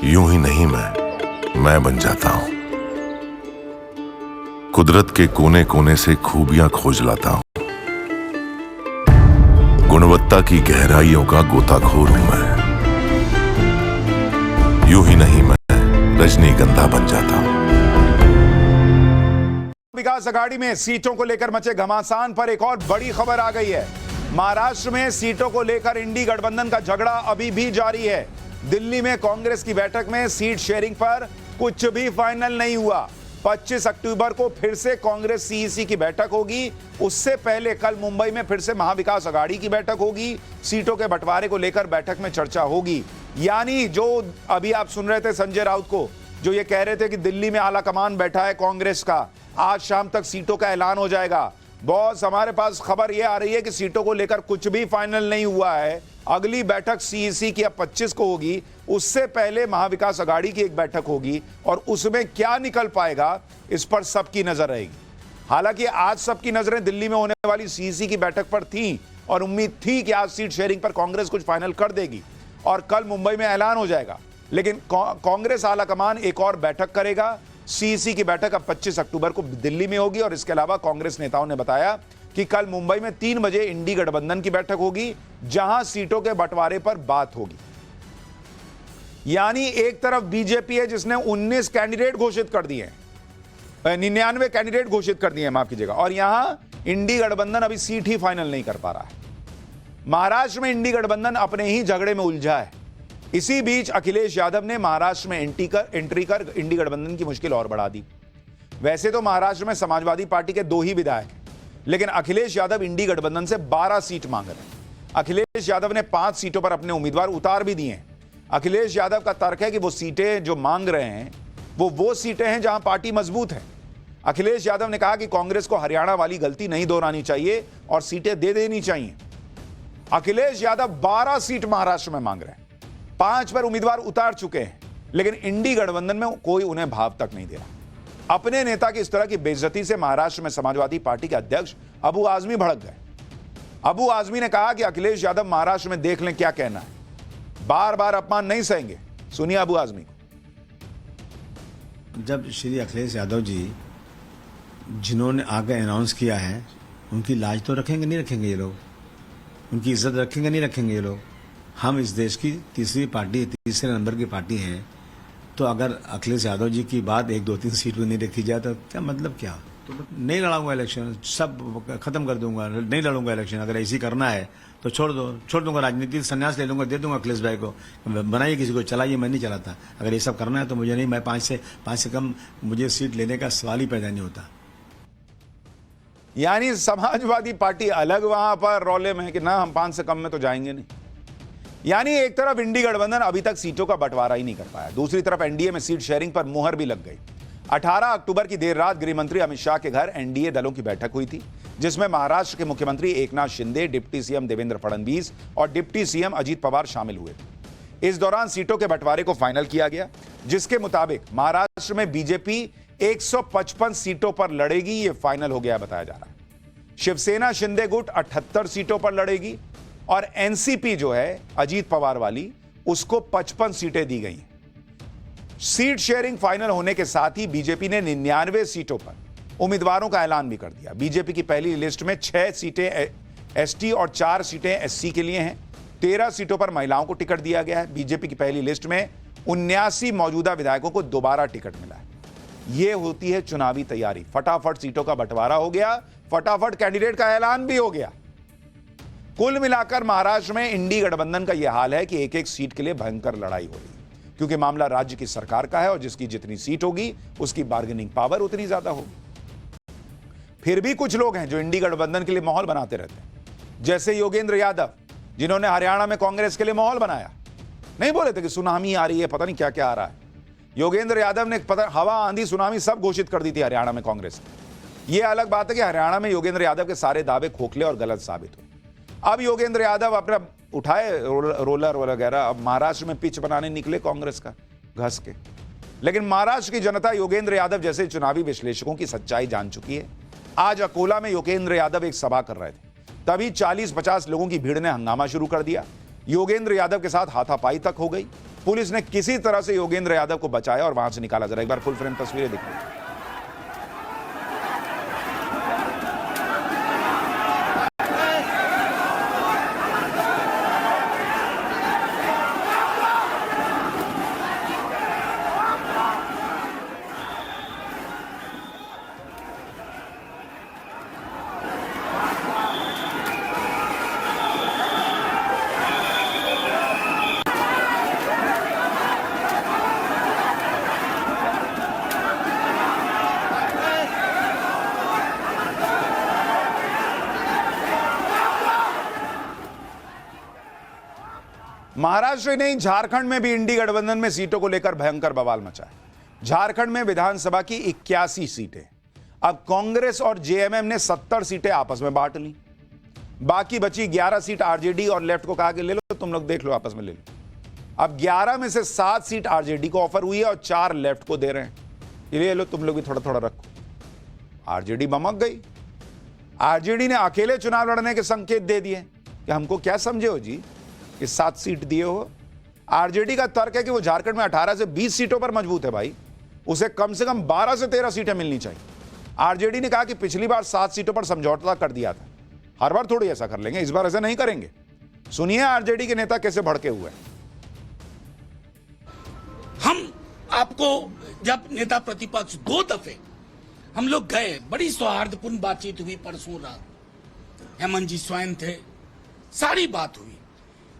यूं ही नहीं मैं बन जाता हूं। कुदरत के कोने कोने से खूबियां खोज लाता हूं। गुणवत्ता की गहराइयों का गोताखोर हूं मैं। यूं ही नहीं मैं रजनीगंधा बन जाता हूं। विकास अघाड़ी में सीटों को लेकर मचे घमासान पर एक और बड़ी खबर आ गई है। महाराष्ट्र में सीटों को लेकर इंडी गठबंधन का झगड़ा अभी भी जारी है। दिल्ली में कांग्रेस की बैठक में सीट शेयरिंग पर कुछ भी फाइनल नहीं हुआ। 25 अक्टूबर को फिर से कांग्रेस सीईसी की बैठक होगी। उससे पहले कल मुंबई में फिर से महाविकास अघाड़ी की बैठक होगी। सीटों के बंटवारे को लेकर बैठक में चर्चा होगी। यानी जो अभी आप सुन रहे थे संजय राउत को, जो ये कह रहे थे कि दिल्ली में आला कमान बैठा है कांग्रेस का, आज शाम तक सीटों का ऐलान हो जाएगा। बॉस, हमारे पास खबर यह आ रही है कि सीटों को लेकर कुछ भी फाइनल नहीं हुआ है। अगली बैठक सीईसी की अब 25 को होगी। उससे पहले महाविकास अघाड़ी की एक बैठक होगी और उसमें क्या निकल पाएगा इस पर सबकी नजर रहेगी। हालांकि आज सबकी नजरें दिल्ली में होने वाली सीईसी की बैठक पर थी और उम्मीद थी कि आज सीट शेयरिंग पर कांग्रेस कुछ फाइनल कर देगी और कल मुंबई में ऐलान हो जाएगा। लेकिन कांग्रेस आलाकमान एक और बैठक करेगा। सीईसी की बैठक अब 25 अक्टूबर को दिल्ली में होगी और इसके अलावा कांग्रेस नेताओं ने बताया कि कल मुंबई में 3 बजे इंडी गठबंधन की बैठक होगी, जहां सीटों के बंटवारे पर बात होगी। यानी एक तरफ बीजेपी है जिसने 19 कैंडिडेट घोषित कर दिए हैं, 99 कैंडिडेट घोषित कर दिए हैं, माफ कीजिएगा, और यहां इंडी गठबंधन अभी सीट ही फाइनल नहीं कर पा रहा है। महाराष्ट्र में इंडी गठबंधन अपने ही झगड़े में उलझा है। इसी बीच अखिलेश यादव ने महाराष्ट्र में एंट्री कर इंडी गठबंधन की मुश्किल और बढ़ा दी। वैसे तो महाराष्ट्र में समाजवादी पार्टी के 2 ही विधायक हैं, लेकिन अखिलेश यादव इंडी गठबंधन से 12 सीट मांग रहे हैं। अखिलेश यादव ने 5 सीटों पर अपने उम्मीदवार उतार भी दिए हैं। अखिलेश यादव का तर्क है कि वो सीटें जो मांग रहे हैं वो सीटें हैं जहां पार्टी मजबूत है। अखिलेश यादव ने कहा कि कांग्रेस को हरियाणा वाली गलती नहीं दोहरानी चाहिए और सीटें दे देनी चाहिए। अखिलेश यादव 12 सीट महाराष्ट्र में मांग रहे हैं, 5 पर उम्मीदवार उतार चुके हैं, लेकिन इंडी गठबंधन में कोई उन्हें भाव तक नहीं दे रहा। अपने नेता की इस तरह की बेइज्जती से महाराष्ट्र में समाजवादी पार्टी के अध्यक्ष अबू आजमी भड़क गए। अबू आजमी ने कहा कि अखिलेश यादव महाराष्ट्र में देख लें क्या कहना है, बार बार अपमान नहीं सहेंगे। सुनिए अबू आजमी को। जब श्री अखिलेश यादव जी, जिन्होंने आगे अनाउंस किया है, उनकी लाज तो रखेंगे नहीं रखेंगे ये लोग, उनकी इज्जत रखेंगे नहीं रखेंगे ये लोग। हम इस देश की तीसरे नंबर की पार्टी हैं, तो अगर अखिलेश यादव जी की बात 1, 2, 3 सीट पर नहीं रखी जाए तो क्या मतलब क्या? तो नहीं लड़ाऊंगा इलेक्शन, सब खत्म कर दूंगा, नहीं लड़ूंगा इलेक्शन। अगर ऐसी करना है तो छोड़ दूंगा राजनीति, संन्यास ले लूंगा, दे दूंगा अखिलेश भाई को, बनाइए किसी को, चलाइए, मैं नहीं चलाता। अगर ये सब करना है तो मुझे नहीं, मैं 5 से कम मुझे सीट लेने का सवाल ही पैदा नहीं होता। यानी समाजवादी पार्टी अलग वहां पर रौले में है कि ना हम 5 से कम में तो जाएंगे नहीं। यानी एक तरफ इंडी गठबंधन अभी तक सीटों का बंटवारा ही नहीं कर पाया, दूसरी तरफ एनडीए में सीट शेयरिंग पर मुहर भी लग गई। 18 अक्टूबर की देर रात गृह मंत्री अमित शाह के घर एनडीए दलों की बैठक हुई थी, जिसमें महाराष्ट्र के मुख्यमंत्री एकनाथ शिंदे, डिप्टी सीएम देवेंद्र फडणवीस और डिप्टी सीएम अजीत पवार शामिल हुए थे। इस दौरान सीटों के बंटवारे को फाइनल किया गया, जिसके मुताबिक महाराष्ट्र में बीजेपी 155 सीटों पर लड़ेगी, यह फाइनल हो गया बताया जा रहा है। शिवसेना शिंदे गुट 78 सीटों पर लड़ेगी और एनसीपी जो है अजीत पवार वाली, उसको 55 सीटें दी गई हैं। सीट शेयरिंग फाइनल होने के साथ ही बीजेपी ने 99 सीटों पर उम्मीदवारों का ऐलान भी कर दिया। बीजेपी की पहली लिस्ट में 6 सीटें एसटी और 4 सीटें एससी के लिए हैं। 13 सीटों पर महिलाओं को टिकट दिया गया है। बीजेपी की पहली लिस्ट में 79 मौजूदा विधायकों को दोबारा टिकट मिला है। यह होती है चुनावी तैयारी। फटाफट सीटों का बंटवारा हो गया, फटाफट कैंडिडेट का ऐलान भी हो गया। कुल मिलाकर महाराष्ट्र में इंडी गठबंधन का यह हाल है कि एक-एक सीट के लिए भयंकर लड़ाई हो रही है, क्योंकि मामला राज्य की सरकार का है और जिसकी जितनी सीट होगी उसकी बार्गेनिंग पावर उतनी ज्यादा होगी। फिर भी कुछ लोग हैं जो इंडी गठबंधन के लिए माहौल बनाते रहते हैं, जैसे योगेंद्र यादव, जिन्होंने हरियाणा में कांग्रेस के लिए माहौल बनाया। नहीं बोले थे कि सुनामी आ रही है, पता नहीं क्या क्या आ रहा है। योगेंद्र यादव ने हवा, आंधी, सुनामी सब घोषित कर दी थी हरियाणा में कांग्रेस ने। यह अलग बात है कि हरियाणा में योगेंद्र यादव के सारे दावे खोखले और गलत साबित हुए। अब योगेंद्र यादव अपना उठाए रोलर वगैरह, अब महाराष्ट्र में पिच बनाने निकले कांग्रेस का घस के। लेकिन महाराष्ट्र की जनता योगेंद्र यादव जैसे चुनावी विश्लेषकों की सच्चाई जान चुकी है। आज अकोला में योगेंद्र यादव एक सभा कर रहे थे, तभी 40-50 लोगों की भीड़ ने हंगामा शुरू कर दिया। योगेंद्र यादव के साथ हाथापाई तक हो गई। पुलिस ने किसी तरह से योगेंद्र यादव को बचाया और वहां से निकाला। जरा एक बार फुल फ्रेम तस्वीरें दिखाई। महाराष्ट्र ही नहीं, झारखंड में भी इंडी गठबंधन में सीटों को लेकर भयंकर बवाल मचा है। झारखंड में विधानसभा की 81 सीटें, अब कांग्रेस और जेएमएम ने 70 सीटें आपस में बांट ली। बाकी बची 11 सीट आरजेडी और लेफ्ट को कहा कि ले लो, तुम लोग देख लो, आपस में ले लो। अब 11 में से 7 सीट आरजेडी को ऑफर हुई है और 4 लेफ्ट को दे रहे हैं, ये लो तुम लोग भी थोड़ा थोड़ा रखो। आरजेडी बमक गई। आरजेडी ने अकेले चुनाव लड़ने के संकेत दे दिए कि हमको क्या समझे हो जी कि 7 सीट दिए हो। आरजेडी का तर्क है कि वो झारखंड में 18 से 20 सीटों पर मजबूत है भाई, उसे कम से कम 12 से 13 सीटें मिलनी चाहिए। आरजेडी ने कहा कि पिछली बार 7 सीटों पर समझौता कर दिया था, हर बार थोड़ी ऐसा कर लेंगे, इस बार ऐसा नहीं करेंगे। सुनिए आरजेडी के नेता कैसे भड़के हुए हैं। हम आपको जब नेता प्रतिपक्ष 2 दफे हम लोग गए, बड़ी सौहार्दपूर्ण बातचीत हुई। परसों रात हेमंत जी स्वयं थे, सारी बात हुई।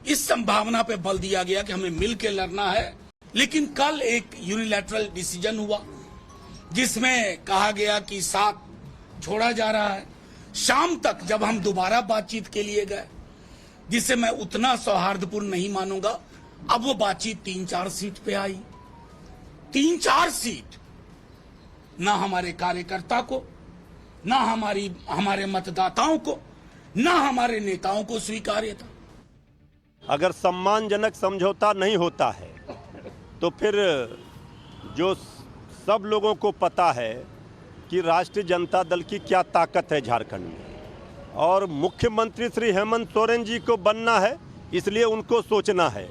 इस संभावना पे बल दिया गया कि हमें मिल के लड़ना है। लेकिन कल एक यूनिलैटरल डिसीजन हुआ जिसमें कहा गया कि साथ छोड़ा जा रहा है। शाम तक जब हम दोबारा बातचीत के लिए गए, जिसे मैं उतना सौहार्दपूर्ण नहीं मानूंगा, अब वो बातचीत 3-4 सीट पे आई। 3-4 सीट ना हमारे कार्यकर्ता को, ना हमारे मतदाताओं को, ना हमारे नेताओं को स्वीकार्य था। अगर सम्मानजनक समझौता नहीं होता है तो फिर जो सब लोगों को पता है कि राष्ट्रीय जनता दल की क्या ताकत है झारखंड में, और मुख्यमंत्री श्री हेमंत सोरेन जी को बनना है, इसलिए उनको सोचना है।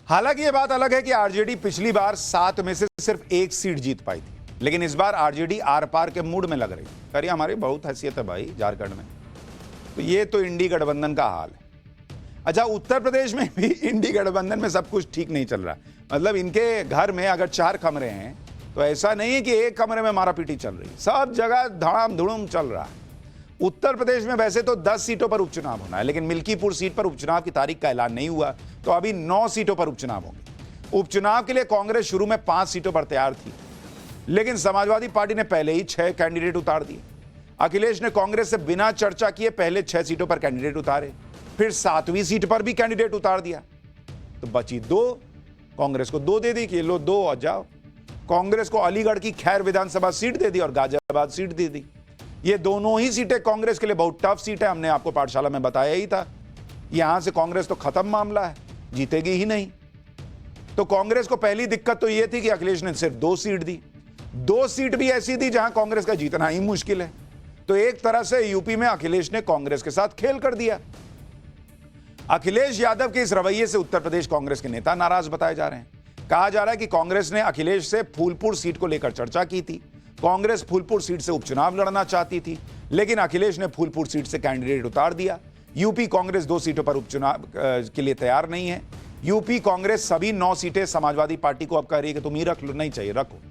हालांकि यह बात अलग है कि आरजेडी पिछली बार 7 में से सिर्फ 1 सीट जीत पाई थी, लेकिन इस बार आरजेडी आर पार के मूड में लग रही है। अरे हमारी बहुत हैसियत है भाई झारखंड में। तो ये तो इंडी गठबंधन का हाल है। अच्छा, उत्तर प्रदेश में भी इंडी गठबंधन में सब कुछ ठीक नहीं चल रहा। मतलब इनके घर में अगर 4 कमरे हैं तो ऐसा नहीं है कि एक कमरे में मारापीटी चल रही, सब जगह धड़ाम धुड़ुम चल रहा है। उत्तर प्रदेश में वैसे तो 10 सीटों पर उपचुनाव होना है, लेकिन मिल्कीपुर सीट पर उपचुनाव की तारीख का ऐलान नहीं हुआ, तो अभी 9 सीटों पर उपचुनाव होंगे। उपचुनाव के लिए कांग्रेस शुरू में 5 सीटों पर तैयार थी, लेकिन समाजवादी पार्टी ने पहले ही 6 कैंडिडेट उतार दिए। अखिलेश ने कांग्रेस से बिना चर्चा किए पहले 6 सीटों पर कैंडिडेट उतारे, फिर 7वीं सीट पर भी कैंडिडेट उतार दिया, तो बची 2। कांग्रेस को 2 दे दी कि लो 2 और जाओ। कांग्रेस को अलीगढ़ की खैर विधानसभा सीट दे दी और गाजियाबाद सीट दे दी। ये दोनों ही सीटें कांग्रेस के लिए बहुत टफ सीट है, हमने आपको पाठशाला में बताया ही था। यहां से कांग्रेस तो खत्म मामला है, जीतेगी ही नहीं। तो कांग्रेस को पहली दिक्कत तो यह थी कि अखिलेश ने सिर्फ 2 सीट दी। 2 सीट भी ऐसी दी जहां कांग्रेस का जीतना ही मुश्किल है। तो एक तरह से यूपी में अखिलेश ने कांग्रेस के साथ खेल कर दिया। अखिलेश यादव के इस रवैये से उत्तर प्रदेश कांग्रेस के नेता नाराज बताए जा रहे हैं। कहा जा रहा है कि कांग्रेस ने अखिलेश से फूलपुर सीट को लेकर चर्चा की थी। कांग्रेस फूलपुर सीट से उपचुनाव लड़ना चाहती थी, लेकिन अखिलेश ने फूलपुर सीट से कैंडिडेट उतार दिया। यूपी कांग्रेस 2 सीटों पर उपचुनाव के लिए तैयार नहीं है। यूपी कांग्रेस सभी 9 सीटें समाजवादी पार्टी को अब कह रही है कि तुम ही रख लो, नहीं चाहिए रखो।